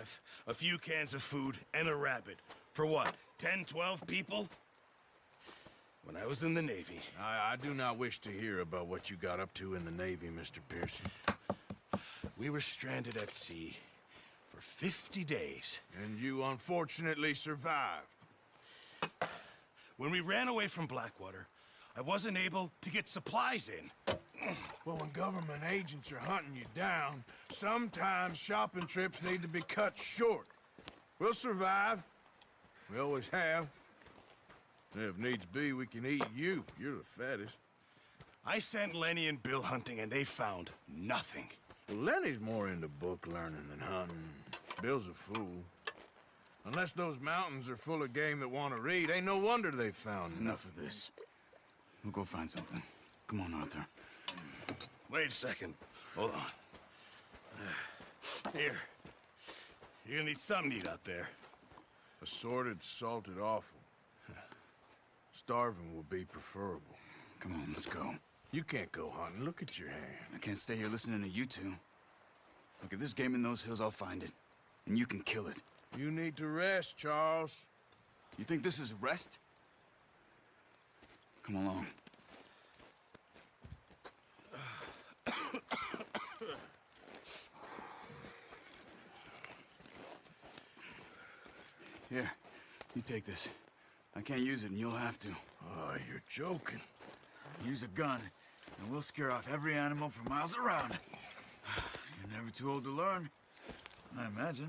knife, a few cans of food, and a rabbit. For what, 10, 12 people? When I was in the Navy... I do not wish to hear about what you got up to in the Navy, Mr. Pearson. We were stranded at sea for 50 days. And you unfortunately survived. When we ran away from Blackwater, I wasn't able to get supplies in. Well, when government agents are hunting you down, sometimes shopping trips need to be cut short. We'll survive. We always have. If needs be, we can eat you. You're the fattest. I sent Lenny and Bill hunting, and they found nothing. Well, Lenny's more into book learning than hunting. Bill's a fool. Unless those mountains are full of game that want to read, ain't no wonder they found Enough of this. We'll go find something. Come on, Arthur. Wait a second. Hold on. Here. You're gonna need something to eat out there. Assorted, salted offal. Starving will be preferable. Come on, let's go. You can't go hunting. Look at your hand. I can't stay here listening to you two. Look, if there's game in those hills, I'll find it. And you can kill it. You need to rest, Charles. You think this is rest? Come along. Here, you take this. I can't use it, and you'll have to. Oh, you're joking. Use a gun, and we'll scare off every animal for miles around. You're never too old to learn, I imagine.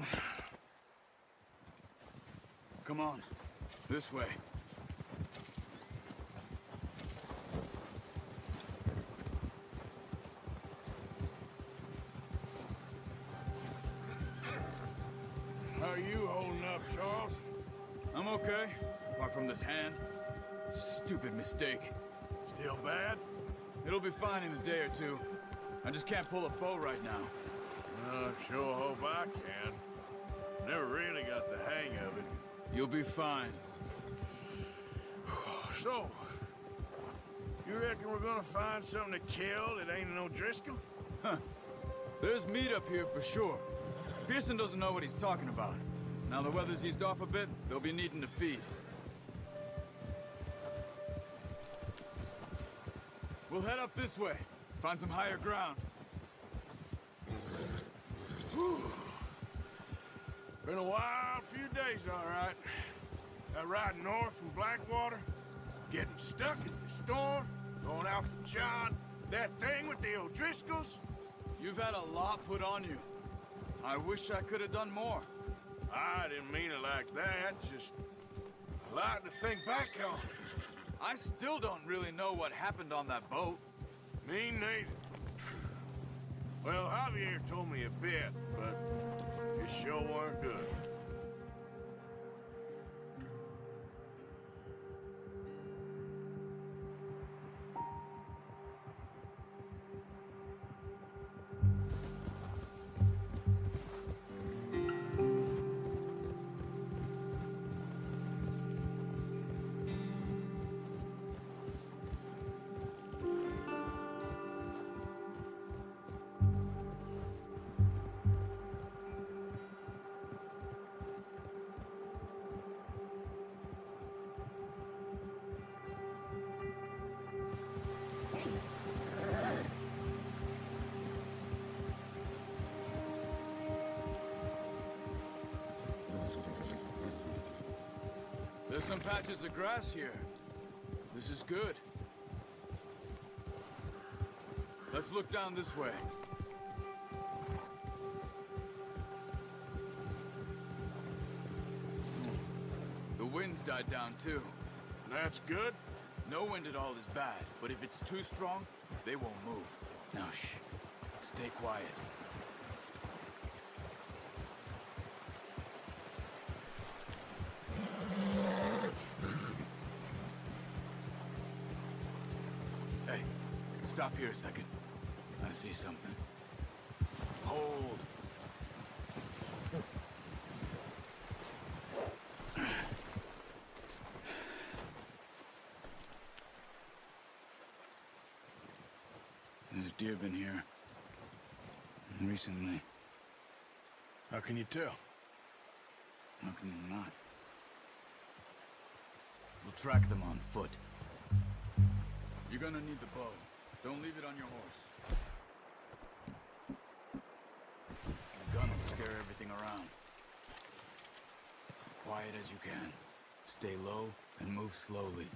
Come on, this way. How are you holding up, Charles? I'm okay, apart from this hand. Stupid mistake. Still bad? It'll be fine in a day or two. I just can't pull a bow right now. I sure hope I can. Never really got the hang of it. You'll be fine. So, you reckon we're gonna find something to kill that ain't no Driscoll? Huh. There's meat up here for sure. Pearson doesn't know what he's talking about. Now the weather's eased off a bit, they'll be needing to feed. We'll head up this way. Find some higher ground. Whew. Been a wild few days, all right. That ride north from Blackwater, getting stuck in the storm, going out from John, that thing with the O'Driscolls. You've had a lot put on you. I wish I could have done more. I didn't mean it like that, just a lot to think back on. I still don't really know what happened on that boat. Me neither. Well, Javier told me a bit, but it sure weren't good. There's some patches of grass here. This is good. Let's look down this way. The wind's died down too. That's good. No wind at all is bad, but if it's too strong, they won't move. Now shh. Stay quiet. Hey, stop here a second. I see something. Hold. There's deer been here. Recently. How can you tell? How can you not? We'll track them on foot. You're gonna need the bow. Don't leave it on your horse. The gun will scare everything around. Quiet as you can. Stay low and move slowly.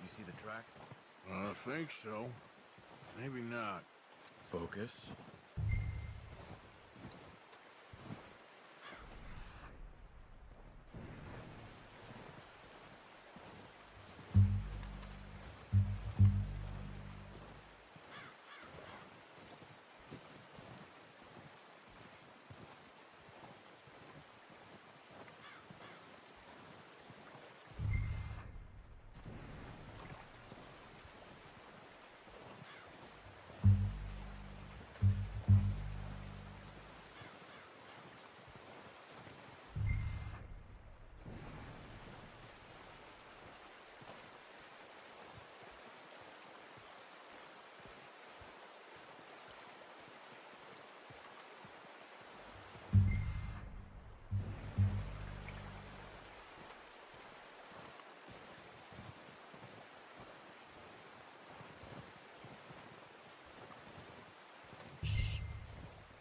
You see the tracks? I think so. Maybe not. Focus.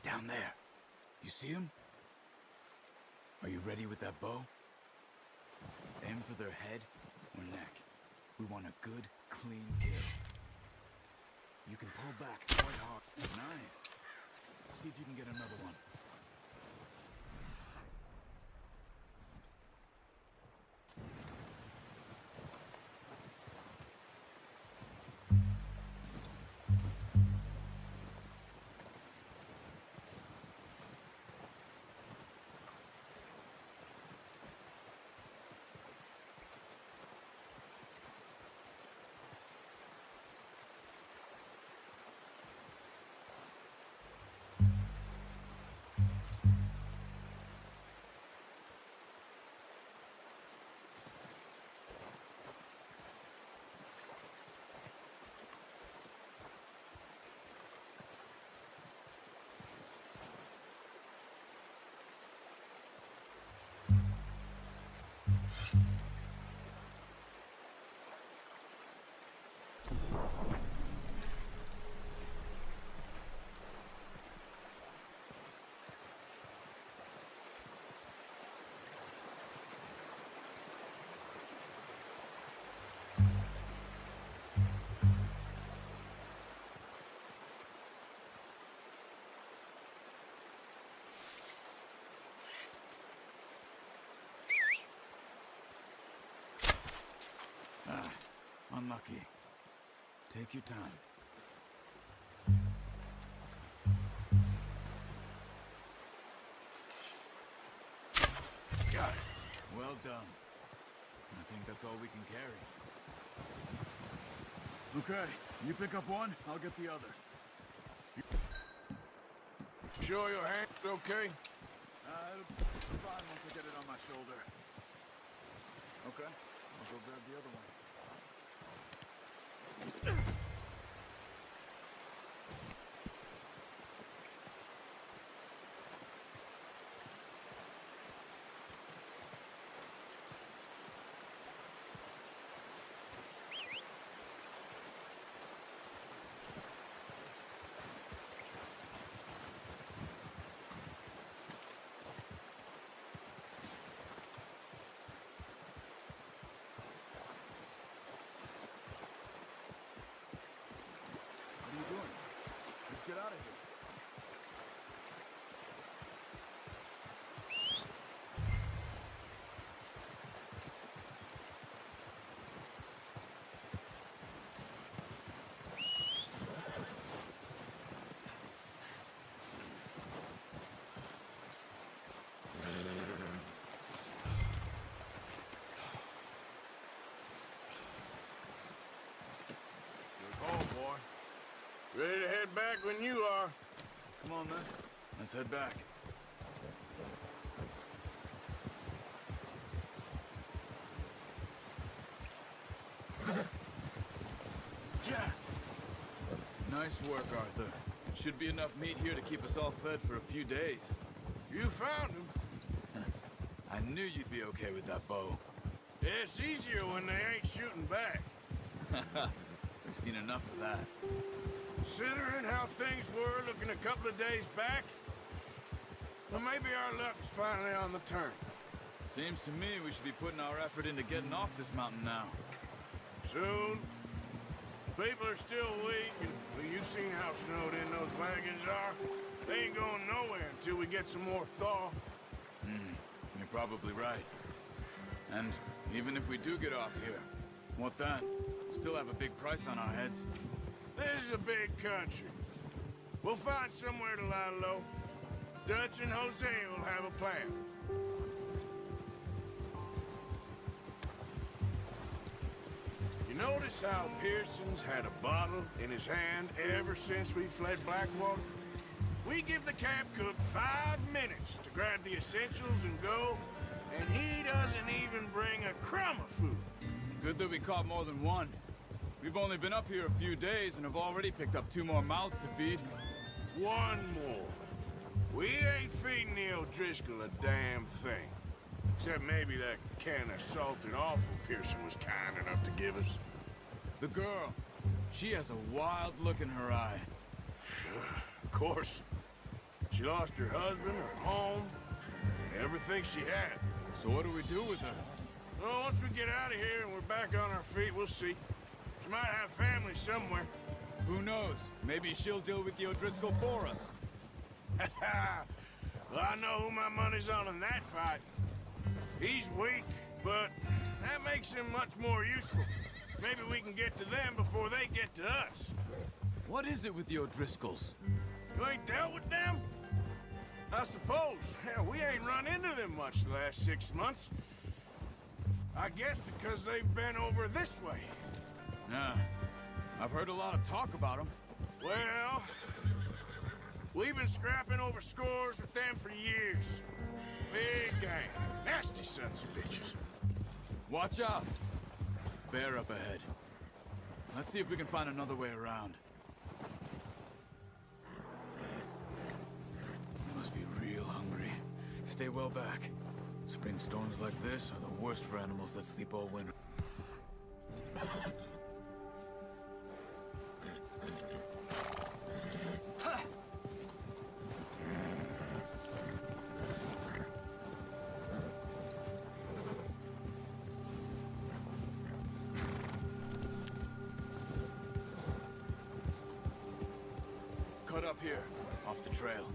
Down there. You see him? Are you ready with that bow? Aim for their head or neck. We want a good, clean kill. You can pull back quite hard. Nice. See if you can get another one. Unlucky. Take your time. Got it. Well done. I think that's all we can carry. Okay, you pick up one, I'll get the other. Sure your hand's okay? It'll be fine once I get it on my shoulder. Okay, I'll go grab the other one. What are you doing? Let's get out of here. Good call, boy. Ready to head back when you are. Come on, then. Let's head back. Yeah. Nice work, Arthur. Should be enough meat here to keep us all fed for a few days. You found him. I knew you'd be okay with that bow. Yeah, it's easier when they ain't shooting back. We've seen enough of that. Considering how things were looking a couple of days back, well, maybe our luck's finally on the turn. Seems to me we should be putting our effort into getting off this mountain now. Soon. People are still weak, and well, you've seen how snowed in those wagons are. They ain't going nowhere until we get some more thaw. You're probably right. And even if we do get off here, what then? Still have a big price on our heads. This is a big country. We'll find somewhere to lie low. Dutch and Jose will have a plan. You notice how Pearson's had a bottle in his hand ever since we fled Blackwater? We give the camp cook 5 minutes to grab the essentials and go, and he doesn't even bring a crumb of food. Good that we caught more than one. We've only been up here a few days and have already picked up 2 more mouths to feed. 1 more. We ain't feeding the O'Driscoll a damn thing. Except maybe that can of salted offal Pearson was kind enough to give us. The girl, she has a wild look in her eye. Of course. She lost her husband, her home, everything she had. So what do we do with her? Well, once we get out of here and we're back on our feet, we'll see. She might have family somewhere. Who knows? Maybe she'll deal with the O'Driscoll for us. Well, I know who my money's on in that fight. He's weak, but that makes him much more useful. Maybe we can get to them before they get to us. What is it with the O'Driscolls? You ain't dealt with them? I suppose. Hell, we ain't run into them much the last 6 months. I guess because they've been over this way. Yeah, I've heard a lot of talk about them. Well, we've been scrapping over scores with them for years. Big gang. Nasty sons of bitches. Watch out! Bear up ahead. Let's see if we can find another way around. You must be real hungry. Stay well back. Spring storms like this are the worst for animals that sleep all winter. Cut up here, off the trail.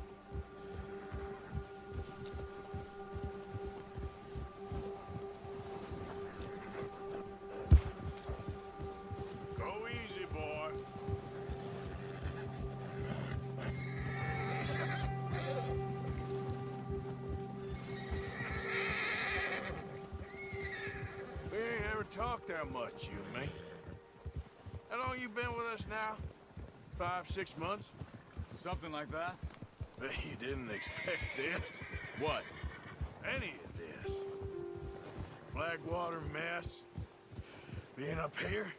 Go easy, boy. We ain't ever talked that much, you and me. How long you been with us now? 5, 6 months? Something like that? Bet you didn't expect this. What? Any of this. Blackwater mess. Being up here?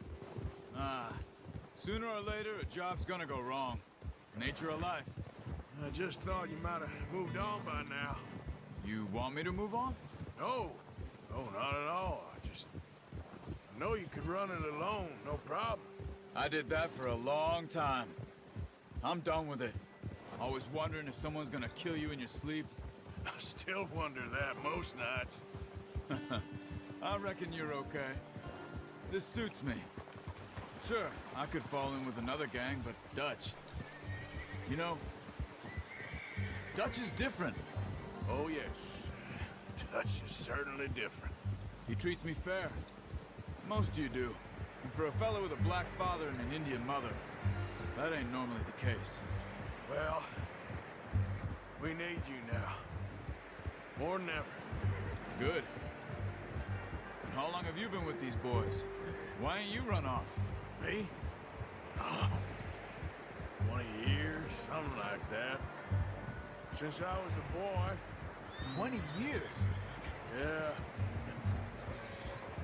Sooner or later, a job's gonna go wrong. Nature of life. I just thought you might have moved on by now. You want me to move on? No. No, not at all. I know you could run it alone, no problem. I did that for a long time. I'm done with it. Always wondering if someone's gonna kill you in your sleep. I still wonder that most nights. I reckon you're okay. This suits me. Sure, I could fall in with another gang, but Dutch... You know, Dutch is different. Oh, yes. Dutch is certainly different. He treats me fair. Most of you do. And for a fellow with a black father and an Indian mother, that ain't normally the case. Well, we need you now. More than ever. Good. And how long have you been with these boys? Why ain't you run off? Me? Oh, 20 years, something like that. Since I was a boy. 20 years? Yeah.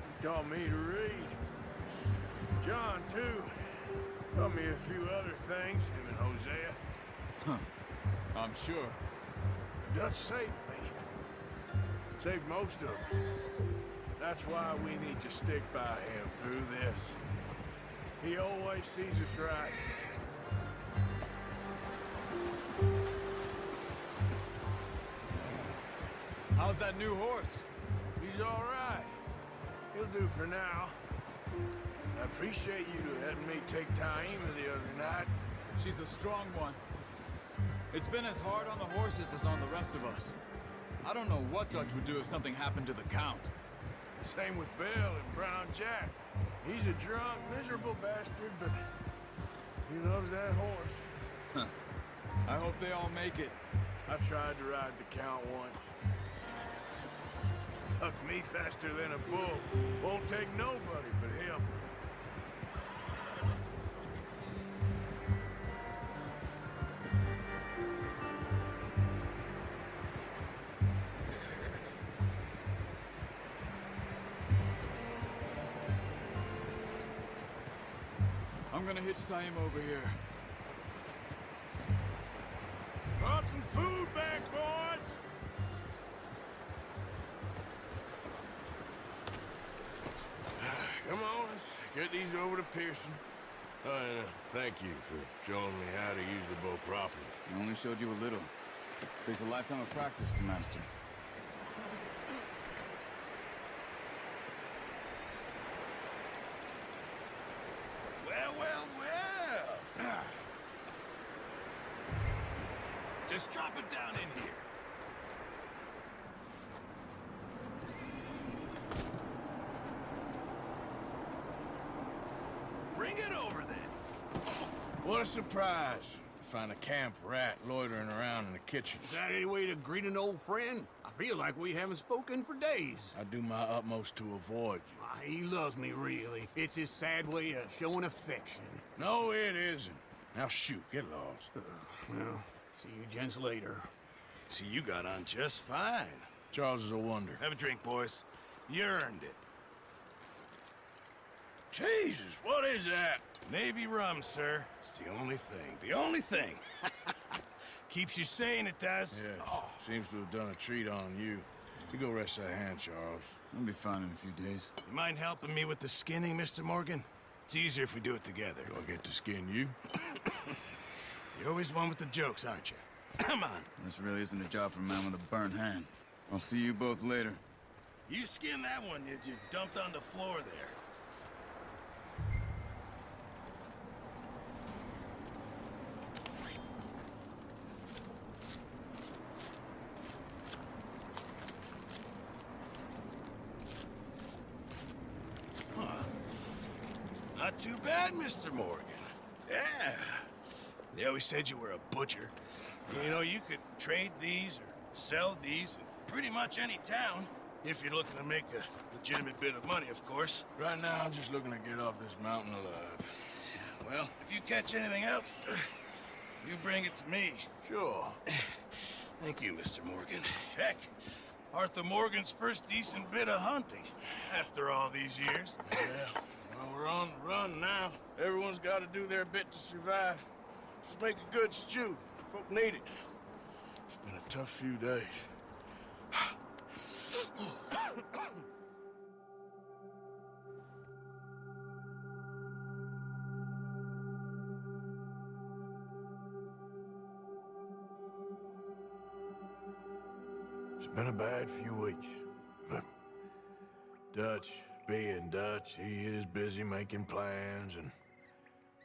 He taught me to read. John, too. Taught me a few other things, him and Hosea. I'm sure. Dutch saved me. Saved most of us. That's why we need to stick by him through this. He always sees us right. How's that new horse? He's all right. He'll do for now. I appreciate you letting me take Taima the other night. She's a strong one. It's been as hard on the horses as on the rest of us. I don't know what Dutch would do if something happened to the Count. Same with Bill and Brown Jack. He's a drunk, miserable bastard, but he loves that horse. Huh. I hope they all make it. I tried to ride the Count once. Hucked me faster than a bull. Won't take nobody but him. I'm gonna hitch Taima over here. Brought some food back, boys! Come on, let's get these over to Pearson. And thank you for showing me how to use the bow properly. I only showed you a little. There's a lifetime of practice to master. Well. Just drop it down in here. Bring it over then. What a surprise to find a camp rat loitering around in the kitchen. Is that any way to greet an old friend? I feel like we haven't spoken for days. I do my utmost to avoid you. He loves me, really. It's his sad way of showing affection. No, it isn't. Now shoot, get lost. Well, see you gents later. See, you got on just fine. Charles is a wonder. Have a drink, boys. You earned it. Jesus, what is that? Navy rum, sir. It's the only thing. The only thing. Keeps you sane, it does. Yes, seems to have done a treat on you. You go rest that hand, Charles. I'll be fine in a few days. You mind helping me with the skinning, Mr. Morgan? It's easier if we do it together. Do I get to skin you? You're always one with the jokes, aren't you? Come on. This really isn't a job for a man with a burnt hand. I'll see you both later. You skinned that one you dumped on the floor there. Not too bad, Mr. Morgan. Yeah. They always said you were a butcher. You know, you could trade these or sell these in pretty much any town, if you're looking to make a legitimate bit of money, of course. Right now, I'm just looking to get off this mountain alive. Well, if you catch anything else, you bring it to me. Sure. Thank you, Mr. Morgan. Heck, Arthur Morgan's first decent bit of hunting after all these years. Yeah. Well, we're on the run now. Everyone's got to do their bit to survive. Just make a good stew. Folk need it. It's been a tough few days. It's been a bad few weeks, but Dutch being Dutch, he is busy making plans, and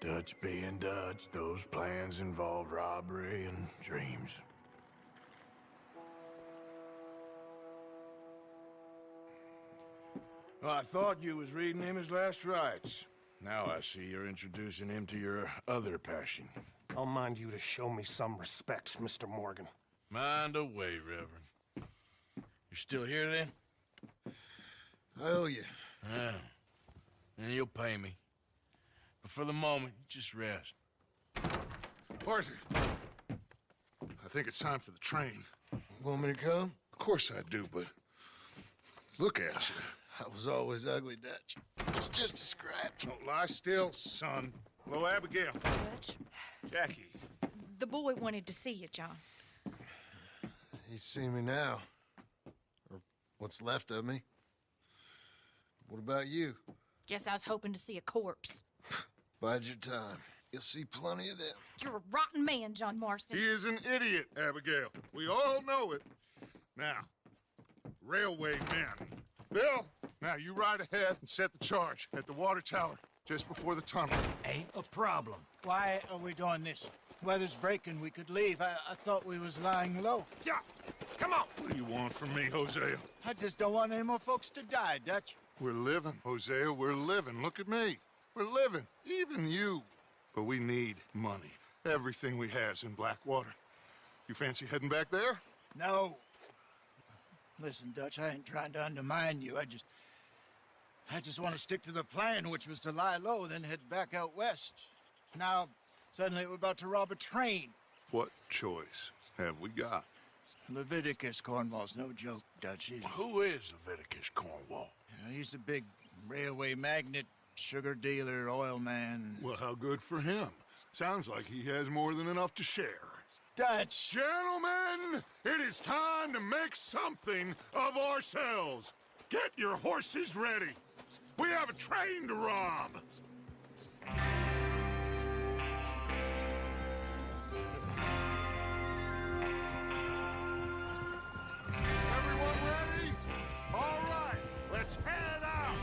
Dutch being Dutch, those plans involve robbery and dreams. Well, I thought you was reading him his last rites. Now I see you're introducing him to your other passion. I'll mind you to show me some respect, Mr. Morgan. Mind away, Reverend. You're still here, then? I owe you. Yeah. And you'll pay me. But for the moment, just rest. Arthur, I think it's time for the train. Want me to come? Of course I do, but look at you. I was always ugly, Dutch. It's just a scratch. Don't lie still, son. Hello, Abigail. Dutch, Jackie. the boy wanted to see you, John. He's seen me now. Or what's left of me. What about you? Guess I was hoping to see a corpse. Bide your time. You'll see plenty of them. You're a rotten man, John Marston. He is an idiot, Abigail. We all know it. Now, railway men. Bill, now you ride ahead and set the charge at the water tower just before the tunnel. Ain't a problem. Why are we doing this? Weather's breaking. We could leave. I thought we was lying low. Yeah, come on. What do you want from me, Hosea? I just don't want any more folks to die, Dutch. We're living, Hosea. We're living. Look at me. We're living. Even you. But we need money. Everything we has in Blackwater. You fancy heading back there? No. Listen, Dutch, I ain't trying to undermine you. I just want to stick to the plan, which was to lie low, then head back out west. Now, suddenly we're about to rob a train. What choice have we got? Leviticus Cornwall's no joke, Dutch. Who is Leviticus Cornwall? He's a big railway magnate, sugar dealer, oil man. Well, how good for him. Sounds like he has more than enough to share. Dutch! Gentlemen, it is time to make something of ourselves. Get your horses ready. We have a train to rob. Everyone ready? All right, let's head out.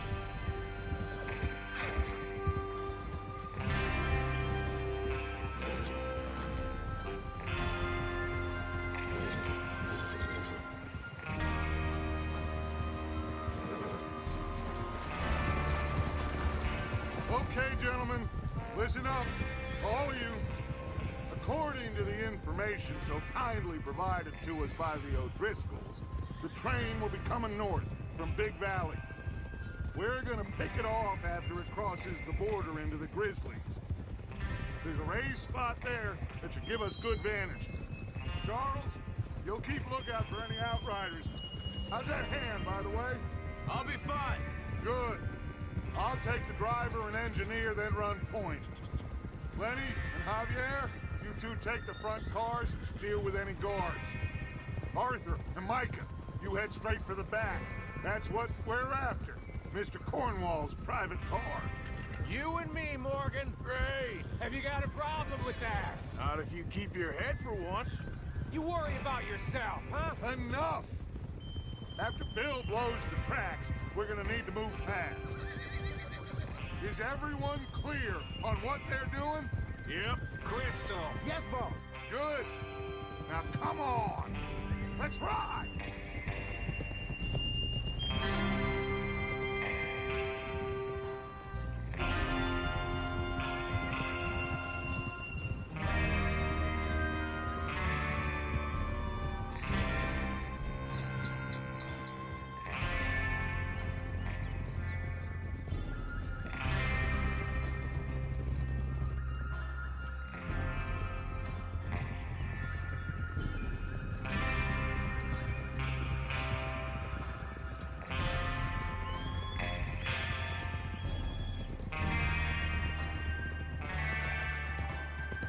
Okay, gentlemen, listen up, all of you. According to the information so kindly provided to us by the O'Driscolls, the train will be coming north from Big Valley. We're gonna pick it off after it crosses the border into the Grizzlies. There's a raised spot there that should give us good vantage. Charles, you'll keep lookout for any outriders. How's that hand, by the way? I'll be fine. Good. I'll take the driver and engineer, then run point. Lenny and Javier, you two take the front cars, deal with any guards. Arthur and Micah, you head straight for the back. That's what we're after. Mr. Cornwall's private car. You and me, Morgan. Great. Have you got a problem with that? Not if you keep your head for once. You worry about yourself, huh? Enough! After Bill blows the tracks, we're gonna need to move fast. Is everyone clear on what they're doing? Yep. Crystal. Yes, boss. Good. Now come on. Let's ride.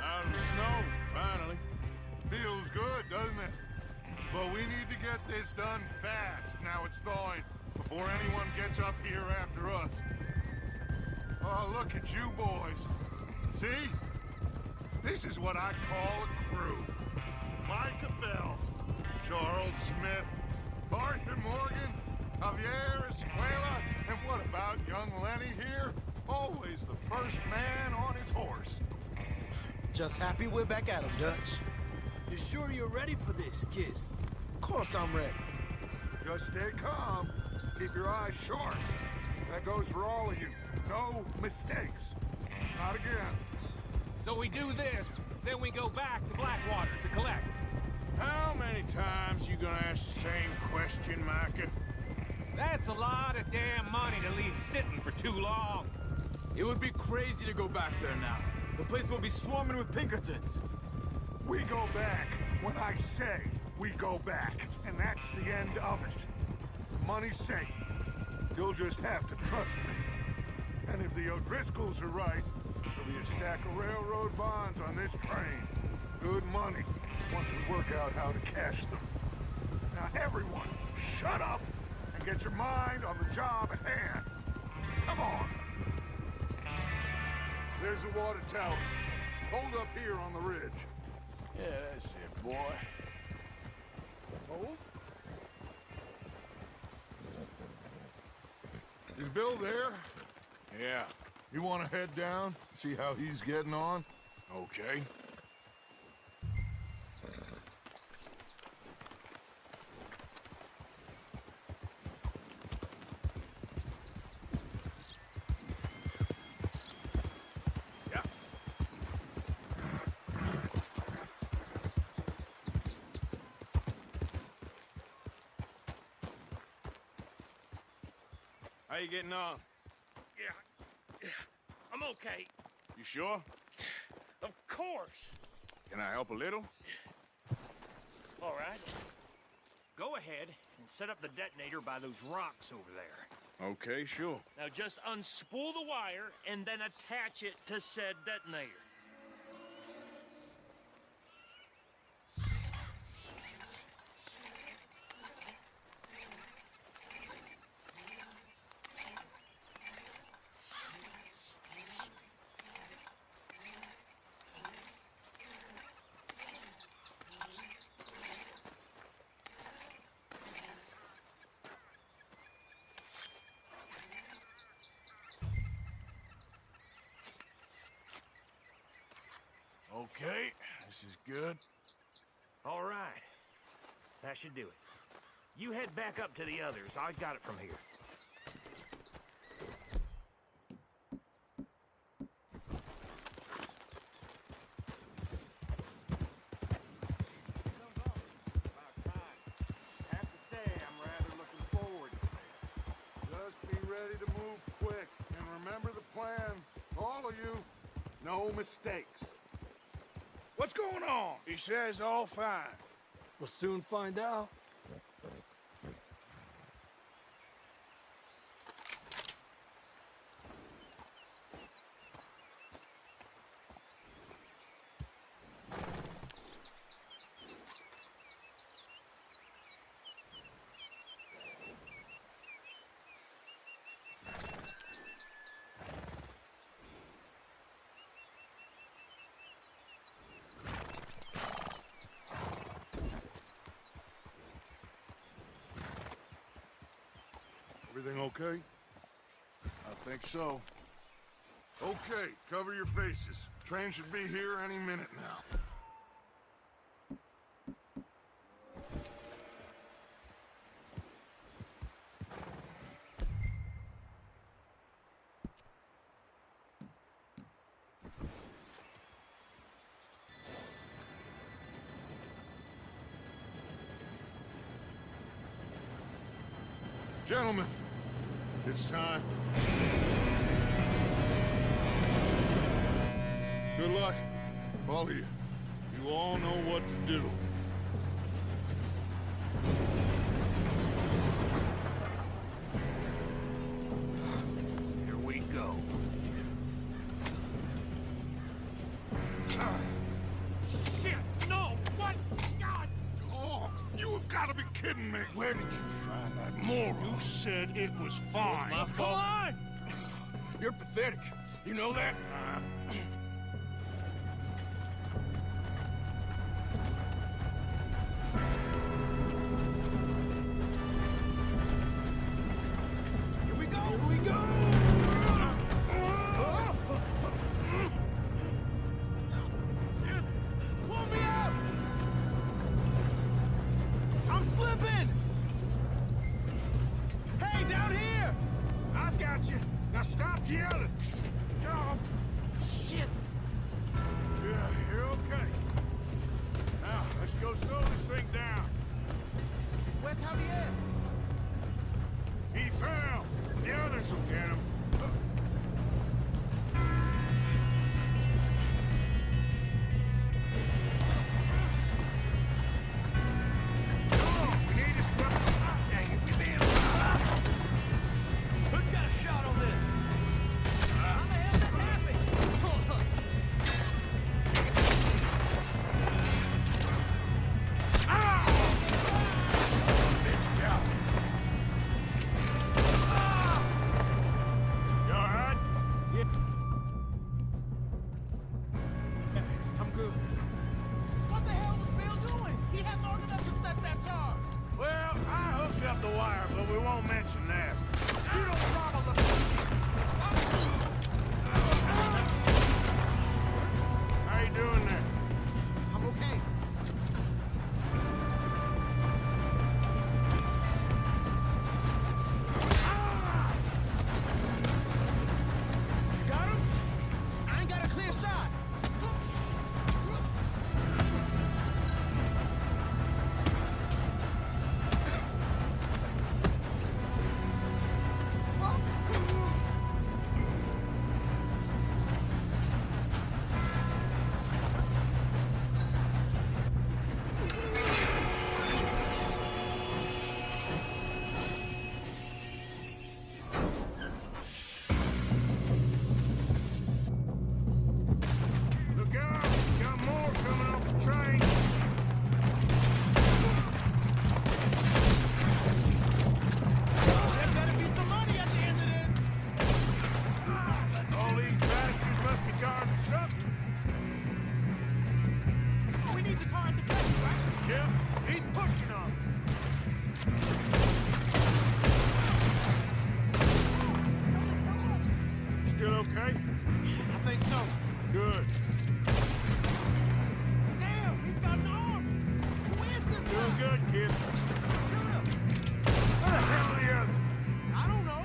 Out in the snow, finally. Feels good, doesn't it? But we need to get this done fast, now it's thawing, before anyone gets up here after us. Oh, look at you boys. See? This is what I call a crew. Micah Bell, Charles Smith, Arthur Morgan, Javier Escuela, and what about young Lenny here? Always the first man on his horse. Just happy we're back at 'em, Dutch. You sure you're ready for this, kid? Of course I'm ready. Just stay calm. Keep your eyes sharp. That goes for all of you. No mistakes. Not again. So we do this, then we go back to Blackwater to collect. How many times you gonna ask the same question, Micah? That's a lot of damn money to leave sitting for too long. It would be crazy to go back there now. The place will be swarming with Pinkertons. We go back when I say we go back, and that's the end of it. Money's safe. You'll just have to trust me. And if the O'Driscolls are right, the There'll be a stack of railroad bonds on this train. Good money, once we work out how to cash them. Now everyone, shut up and get your mind on the job at hand. Come on. There's the water tower. Hold up here on the ridge. Yeah, that's it, boy. Hold. Is Bill there? Yeah, You want to head down, see how he's getting on? okay. Yeah. How you getting on? Yeah, I'm okay. You sure? Of course. Can I help a little? All right. Go ahead and set up the detonator by those rocks over there. Okay, sure. Now just unspool the wire and then attach it to said detonator. Okay, this is good. All right. That should do it. You head back up to the others. I got it from here. Have to say, I'm rather looking forward to this. Just be ready to move quick. And remember the plan. All of you, no mistakes. What's going on? He says all fine. We'll soon find out. Everything okay? I think so. Okay, cover your faces. Train should be here any minute now. Gentlemen, it's time. Good luck, all of you. You all know what to do. Here we go. Shit! No! What? God! Oh, you have got to be kidding me. Where did you find that moron? You said it was fine. My fault. Come on! You're pathetic. You know that? Here we go! Here we go! Pull me up! I'm slipping! Hey, down here! I've got you. Now stop yelling. Oh, shit. Yeah, you're okay. Now, let's go slow this thing down. Where's Javier? He fell. The others will get him. We need to stop. Dang it, we being. Who's got a shot on this? How the hell did that happen? cut that charge? Well, I hooked up the wire, but we won't mention that. You don't follow the... How you doing there? I'm okay. You got him? I ain't got a clear shot. Look out! Got more coming off the train. There better be some money at the end of this. All these bastards must be guarding something. We need the car at the back, right? Yep, keep pushing on. Still okay? I think so. Good. Damn, he's got an arm. Who is this Doing guy? good, kid. Where the hell are the others? I don't know.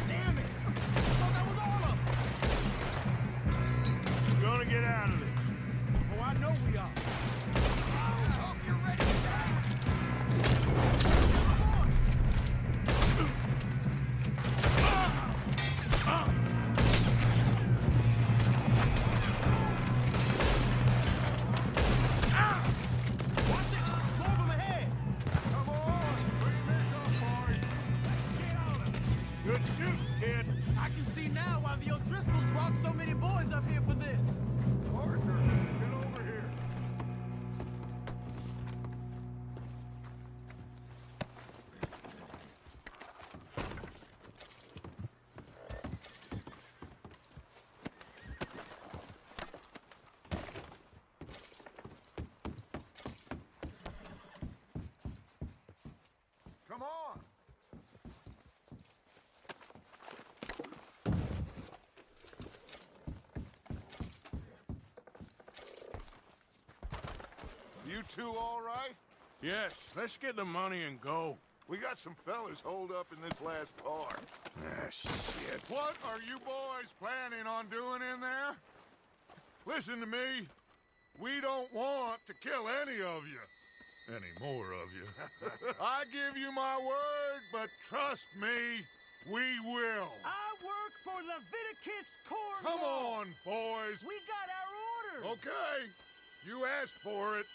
Damn it. I thought that was all of them. We're gonna get out of this. Oh, I know we are. I hope you're ready to die. Watch it. More of them ahead. Come on! Bring this up, boys! Get on him. Good shooting, kid. I can see now why the O'Driscolls brought so many boys up here for this. Parker, get over here. Come on! You two all right? Yes, let's get the money and go. We got some fellas holed up in this last car. Ah, shit. What are you boys planning on doing in there? Listen to me. We don't want to kill any of you. Any more of you. I give you my word, but trust me, we will. I work for Leviticus Corps. Come on, boys. We got our orders. Okay. You asked for it.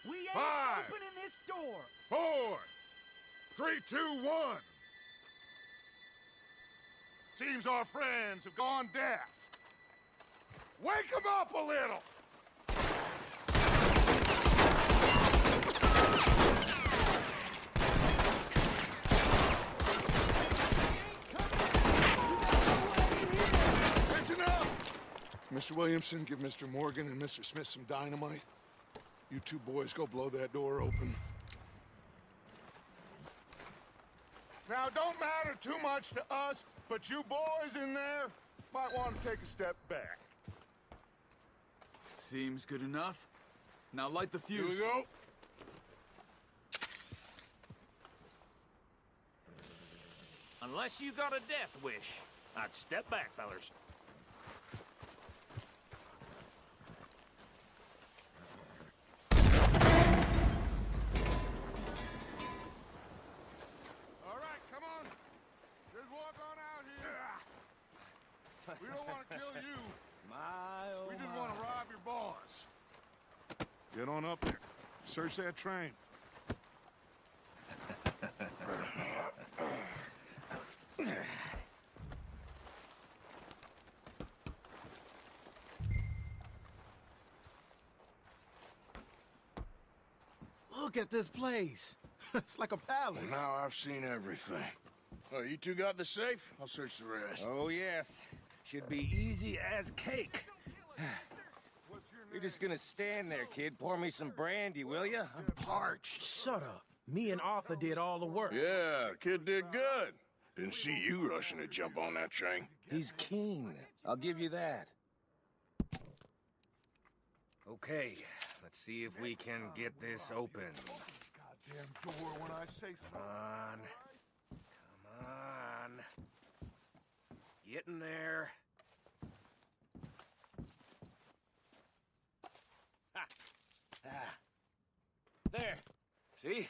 We ain't 5, opening this door. 4, 3, 2, 1. Seems our friends have gone deaf. Wake them up a little. Attention up! Mr. Williamson, give Mr. Morgan and Mr. Smith some dynamite. You two boys go blow that door open. Now, it don't matter too much to us, but you boys in there might want to take a step back. Seems good enough. Now light the Here we fuse. go. Unless you got a death wish, I'd step back, fellers. All right, come on. Just walk on out here. We don't want to kill you. We just want to rob your boss. Get on up there. Search that train. Look at this place. It's like a palace. Now I've seen everything. Oh, you two got the safe? I'll search the rest. Oh, yes. Should be easy as cake. What's your You're just gonna stand there, kid. Pour me some brandy, will ya? I'm parched. Shut up. Me and Arthur did all the work. Yeah, kid did good. Didn't see you rushing to jump on that train. He's keen. I'll give you that. Okay, let's see if we can get this open. Goddamn door when I say so. Come on. Come on. Get in there. Ha! Ah. There. See?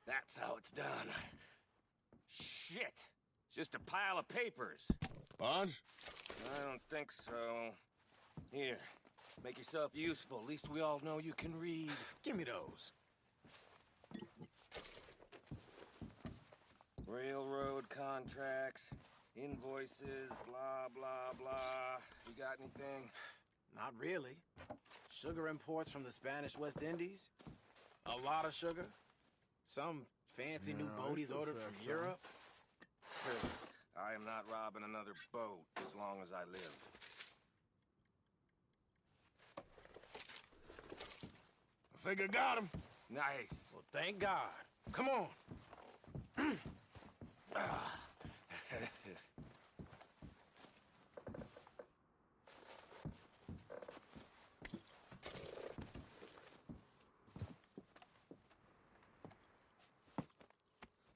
That's how it's done. Shit. It's just a pile of papers. Bonds? I don't think so. Here. Make yourself useful. At least we all know you can read. Give me those. Railroad contracts, invoices, blah, blah, blah. You got anything? Not really. Sugar imports from the Spanish West Indies. A lot of sugar. Some fancy new boaties ordered from Europe. I am not robbing another boat as long as I live. I think I got him. Nice. Well, thank God. Come on.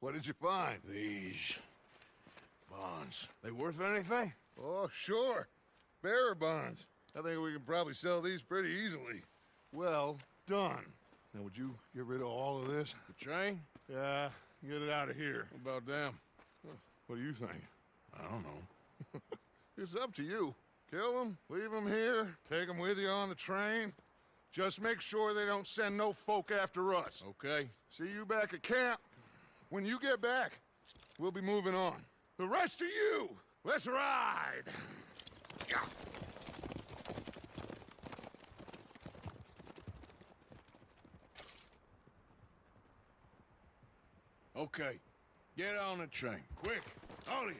What did you find? These bonds. They worth anything? Oh, sure. Bearer bonds. I think we can probably sell these pretty easily. Well done. Now, would you get rid of all of this? The train? Yeah, get it out of here. What about them? What do you think? I don't know. It's up to you. Kill them, leave them here, take them with you on the train. Just make sure they don't send no folk after us. Okay. See you back at camp. When you get back, we'll be moving on. The rest of you, let's ride! Okay. Get on the train. Quick. All of you.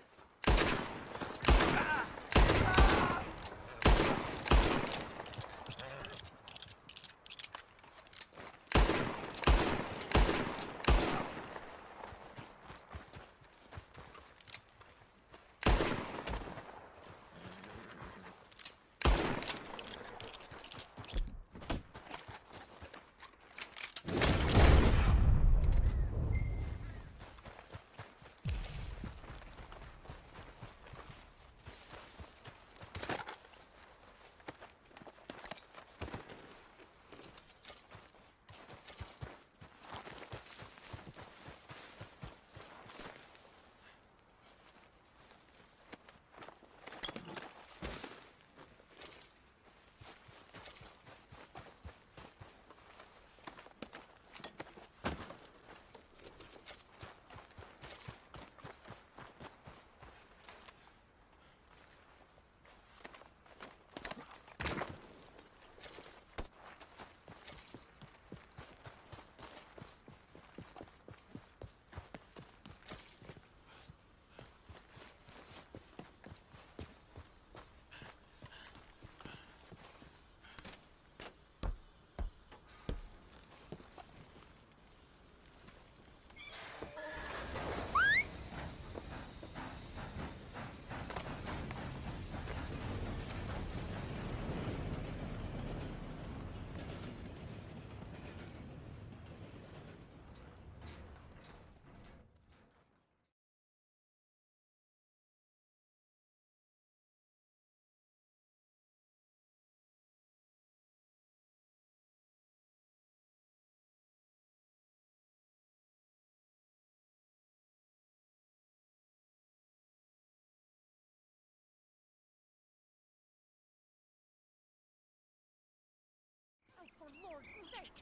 For Lord's sake,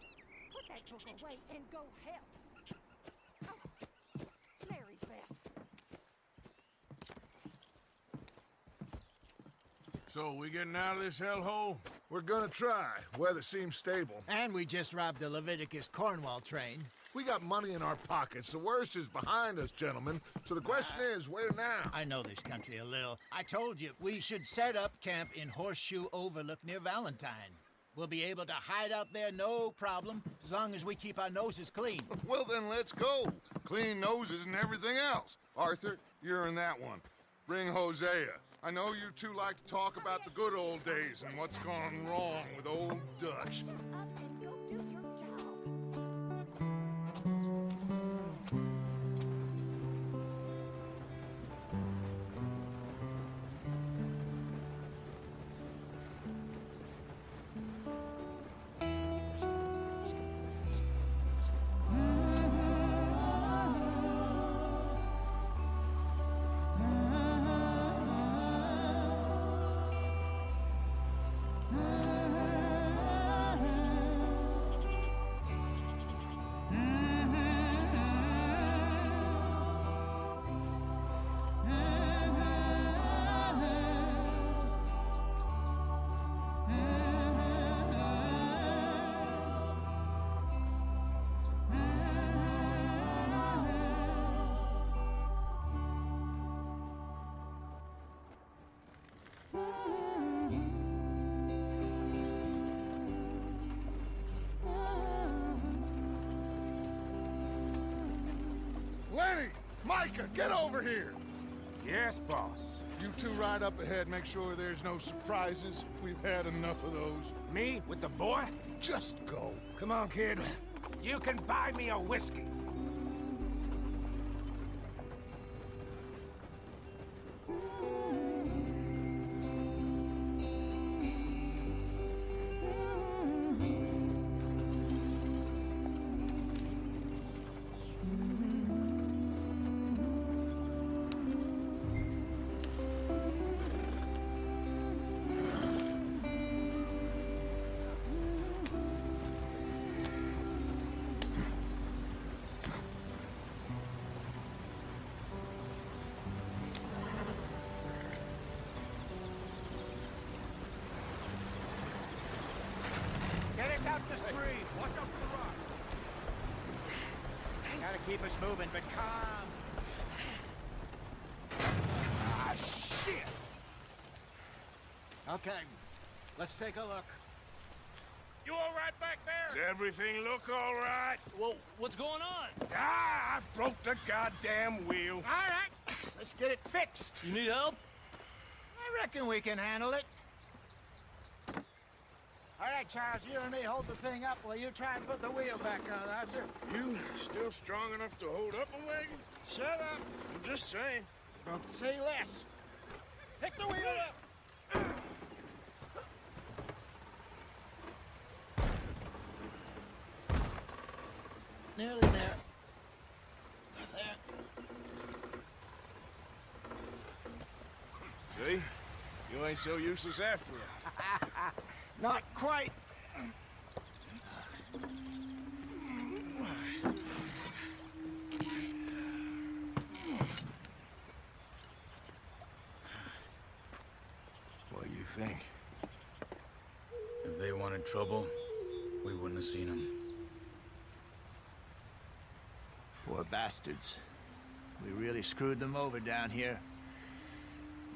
put that book away and go help. Oh, Mary Beth. So, we getting out of this hellhole? We're gonna try. Weather seems stable. And we just robbed the Leviticus Cornwall train. We got money in our pockets. The worst is behind us, gentlemen. So the question is, where now? I know this country a little. I told you, we should set up camp in Horseshoe Overlook near Valentine. We'll be able to hide out there no problem, as long as we keep our noses clean. Well, then let's go. Clean noses and everything else. Arthur, you're in that one. Bring Hosea. I know you two like to talk about the good old days and what's gone wrong with old Dutch. And go do your job. Lenny! Micah, get over here! Yes, boss. You two ride up ahead, make sure there's no surprises. We've had enough of those. Me with the boy? Just go. Come on, kid. You can buy me a whiskey. Get us out the street. Watch out for the rock. Gotta keep us moving, but calm. Ah, shit! Okay, let's take a look. You all right back there? Does everything look all right? Well, what's going on? Ah, I broke the goddamn wheel. All right, let's get it fixed. You need help? I reckon we can handle it. All right, Charles, you and me hold the thing up while you try and put the wheel back on, Arthur. You still strong enough to hold up a wagon? Shut up. I'm just saying. Don't say less. Pick the wheel up. Nearly there. There. See? You ain't so useless after all. Not quite. What do you think? If they wanted trouble, we wouldn't have seen them. Poor bastards. We really screwed them over down here.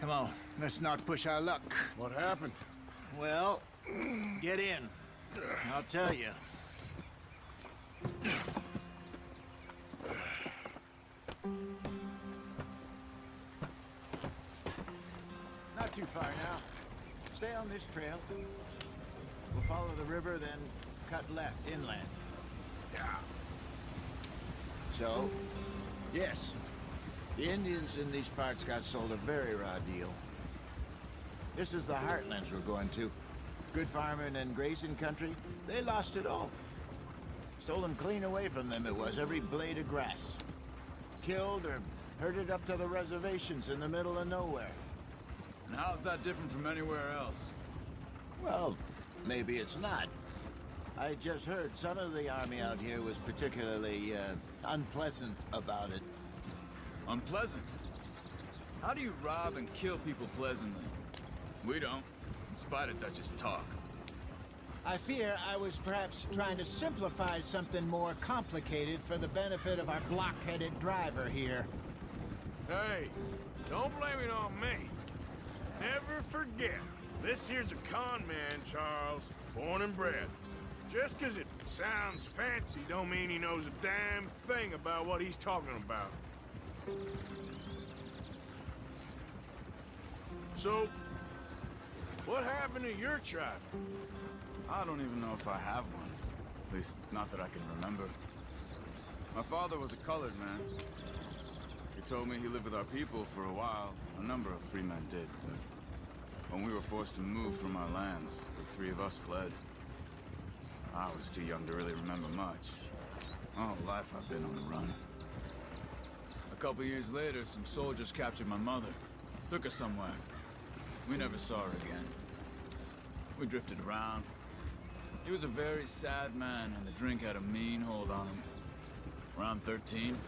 Come on, let's not push our luck. What happened? Well, get in. I'll tell you. Not too far now. Stay on this trail. We'll follow the river, then cut left inland. Yeah. So, yes, the Indians in these parts got sold a very raw deal. This is the heartlands we're going to. Good farming and grazing country, they lost it all. Stolen clean away from them it was, every blade of grass. Killed or herded up to the reservations in the middle of nowhere. And how's that different from anywhere else? Well, maybe it's not. I just heard some of the army out here was particularly, unpleasant about it. Unpleasant? How do you rob and kill people pleasantly? We don't, in spite of Dutch's talk. I fear I was perhaps trying to simplify something more complicated for the benefit of our block-headed driver here. Hey, don't blame it on me. Never forget, This here's a con man, Charles, born and bred. Just 'cause it sounds fancy don't mean he knows a damn thing about what he's talking about. So, what happened to your tribe? I don't even know if I have one. At least, not that I can remember. My father was a colored man. He told me he lived with our people for a while. A number of free men did, but when we were forced to move from our lands, the three of us fled. I was too young to really remember much. My whole life I've been on the run. A couple years later, some soldiers captured my mother. Took her somewhere. We never saw her again. We drifted around. He was a very sad man, and the drink had a mean hold on him. Around 13,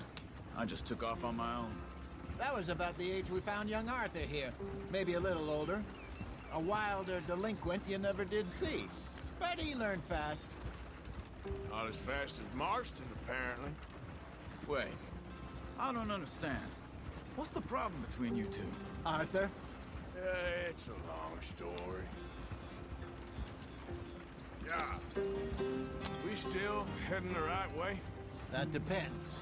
I just took off on my own. That was about the age we found young Arthur here. Maybe a little older. A wilder delinquent you never did see. But he learned fast. Not as fast as Marston, apparently. Wait, I don't understand. What's the problem between you two? Arthur? It's a long story. Yeah. We still heading the right way? That depends.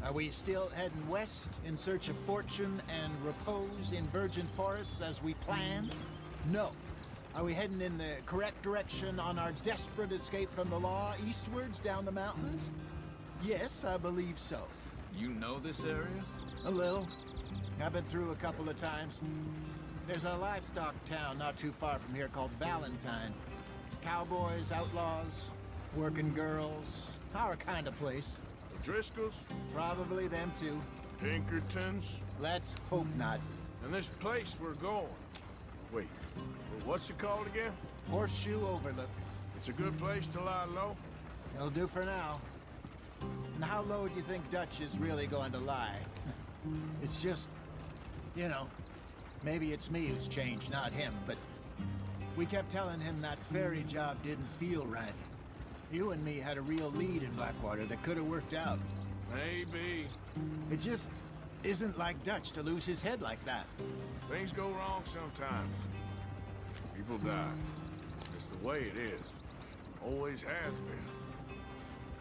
Are we still heading west in search of fortune and repose in virgin forests as we planned? No. Are we heading in the correct direction on our desperate escape from the law eastwards down the mountains? Yes, I believe so. You know this area? A little. I've been through a couple of times. There's a livestock town not too far from here called Valentine. Cowboys, outlaws, working girls, our kind of place. Driscoll's? Probably them too. Pinkertons? Let's hope not. And this place we're going. Wait, what's it called again? Horseshoe Overlook. It's a good place to lie low? It'll do for now. And how low do you think Dutch is really going to lie? It's just, you know, maybe it's me who's changed, not him, but we kept telling him that ferry job didn't feel right. You and me had a real lead in Blackwater that could have worked out. Maybe. It just isn't like Dutch to lose his head like that. Things go wrong sometimes. People die. It's the way it is. Always has been.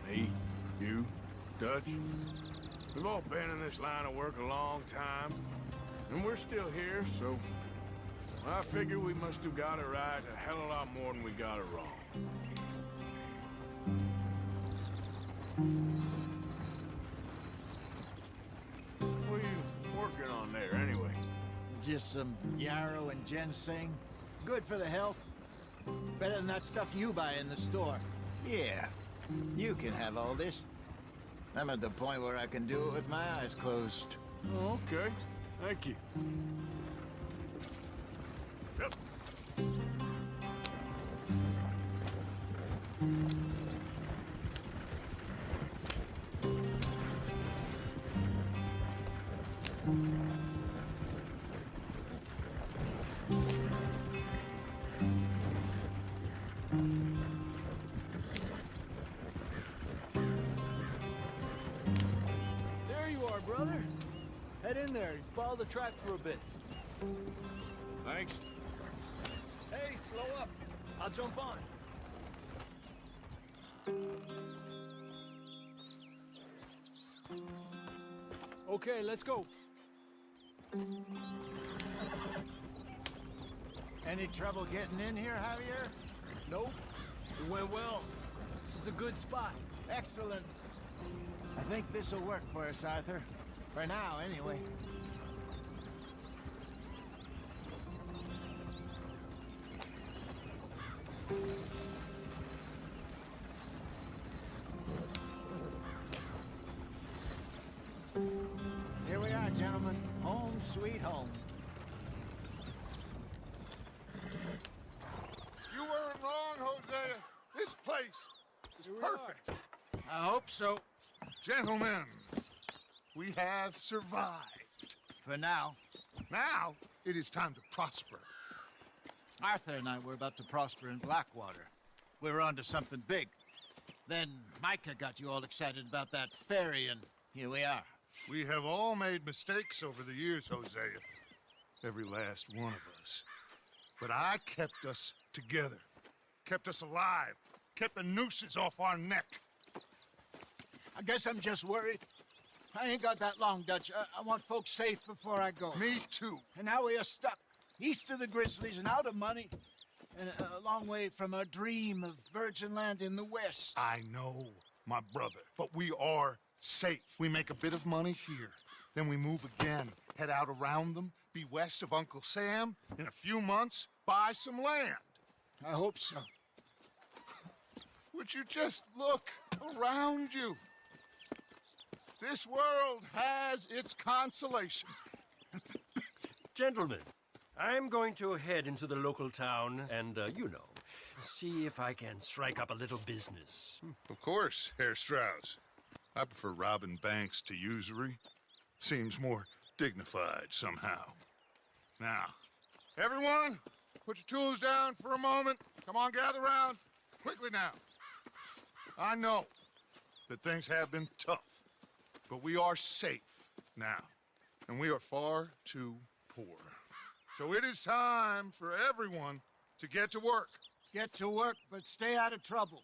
Me, you, Dutch. We've all been in this line of work a long time. And we're still here, so I figure we must have got it right a hell of a lot more than we got it wrong. What are you working on there, anyway? Just some yarrow and ginseng. Good for the health. Better than that stuff you buy in the store. Yeah, you can have all this. I'm at the point where I can do it with my eyes closed. Oh, okay. Thank you. Yep. There you are, brother. Head in there and follow the track for a bit. Thanks. Hey, slow up. I'll jump on. Okay, let's go. Any trouble getting in here, Javier? Nope. It went well. This is a good spot. Excellent. I think this'll work for us, Arthur. For now, anyway. Here we are, gentlemen. Home sweet home. You weren't wrong, Hosea. This place is perfect. I hope so. Gentlemen, we have survived. For now. Now, it is time to prosper. Arthur and I were about to prosper in Blackwater. We were onto something big. Then Micah got you all excited about that ferry, and here we are. We have all made mistakes over the years, Hosea. Every last one of us. But I kept us together, kept us alive, kept the nooses off our neck. I guess I'm just worried. I ain't got that long, Dutch. I want folks safe before I go. Me too. And now we are stuck east of the Grizzlies and out of money, and a long way from our dream of virgin land in the west. I know, my brother, but we are safe. We make a bit of money here, then we move again, head out around them, be west of Uncle Sam, in a few months, buy some land. I hope so. Would you just look around you? This world has its consolations. Gentlemen, I'm going to head into the local town and, see if I can strike up a little business. Of course, Herr Strauss. I prefer robbing banks to usury. Seems more dignified somehow. Now, everyone, put your tools down for a moment. Come on, gather round. Quickly now. I know that things have been tough, but we are safe now, and we are far too poor. So it is time for everyone to get to work. Get to work, but stay out of trouble.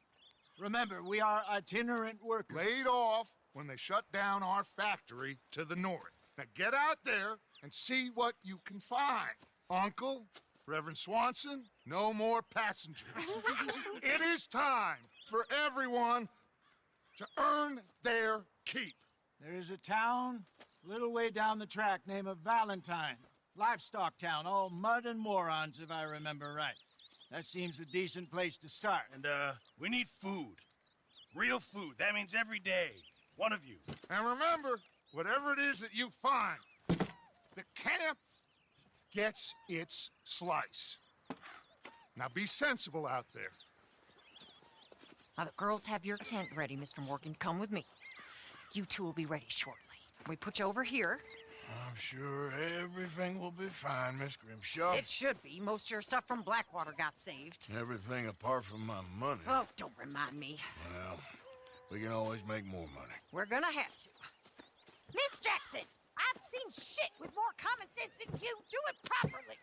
Remember, we are itinerant workers. Laid off when they shut down our factory to the north. Now get out there and see what you can find. Uncle, Reverend Swanson, no more passengers. It is time for everyone to earn their keep. There is a town a little way down the track named Valentine. Livestock town, all mud and morons, if I remember right. That seems a decent place to start. And, we need food. Real food. That means every day. One of you. And remember, whatever it is that you find, the camp gets its slice. Now be sensible out there. Now, the girls have your tent ready, Mr. Morgan. Come with me. You two will be ready shortly. We put you over here. I'm sure everything will be fine, Miss Grimshaw. It should be. Most of your stuff from Blackwater got saved. Everything apart from my money. Oh, don't remind me. Well, we can always make more money. We're gonna have to. Miss Jackson, I've seen shit with more common sense than you. Do it properly.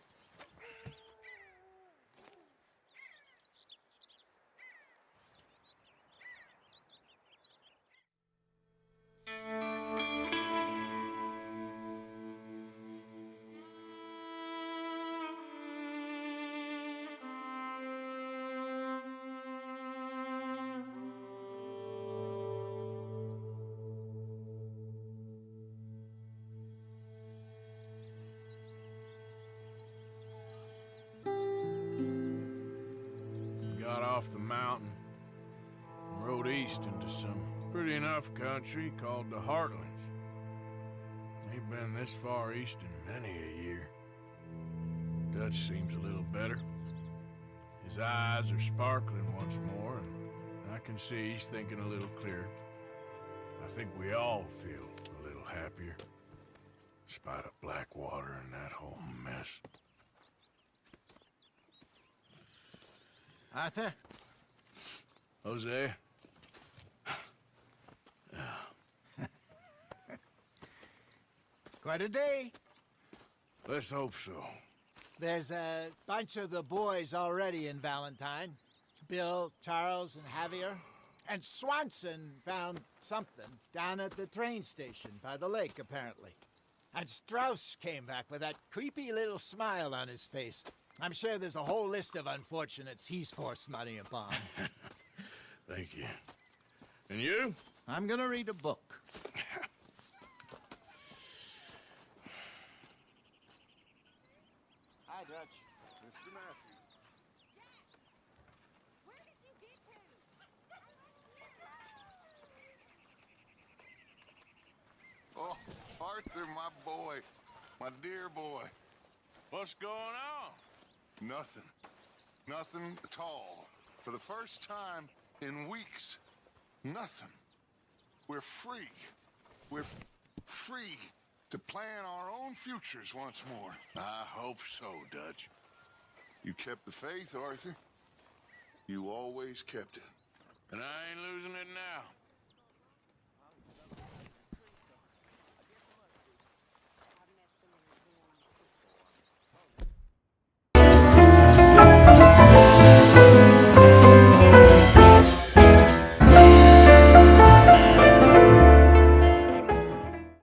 Got off the mountain and rode east into some pretty enough country called the Heartlands. Ain't been this far east in many a year. Dutch seems a little better. His eyes are sparkling once more, and I can see he's thinking a little clearer. I think we all feel a little happier, in spite of Blackwater and that whole mess. Arthur? Jose? Quite a day. Let's hope so. There's a bunch of the boys already in Valentine. Bill, Charles, and Javier. And Swanson found something down at the train station by the lake, apparently. And Strauss came back with that creepy little smile on his face. I'm sure there's a whole list of unfortunates he's forced money upon. Thank you. And you? I'm gonna read a book. Hi, Dutch. Mr. Matthews. Where did you get to? Oh, Arthur, my boy. My dear boy. What's going on? Nothing. Nothing at all. For the first time in weeks, nothing. We're free. We're free to plan our own futures once more. I hope so, Dutch. You kept the faith, Arthur. You always kept it. And I ain't losing it now.